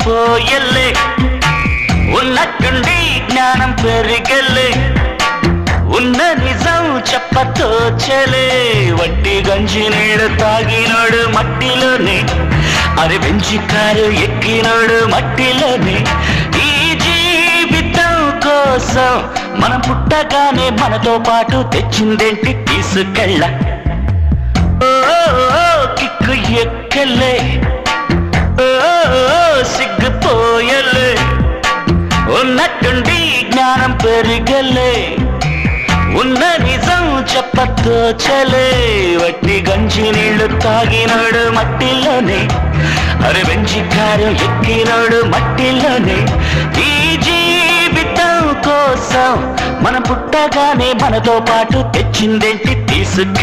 పోయల్లే ఉన్నట్టుండి జ్ఞానం పెరిగల్లే ఉన్న నిజం చెప్పతోచలే వట్టి గంజి నీళ్ళు తాగినోడు మట్టిలోనే అది బెంచి కారు ఎక్కినోడు మట్టిలోనే ఈ జీవితం కోసం మనం పుట్టగానే మనతో పాటు తెచ్చిందేంటి తీసుకెళ్ళ కిక్కు ఎక్కలే సిగ్గుపోయలే ఉన్నట్టుండి జ్ఞానం పెరిగలే ఉన్న నిజం చెప్పతోచలే వట్టి గంజి నీళ్లు తాగినాడు మట్టిలోనే అరే బెంచి కారు ఎక్కినాడు మట్టిలోనే ఈ జీవితం కోసం మనం పుట్టగానే మనతో పాటు తెచ్చిందేంటి తీసుకెళ్ళ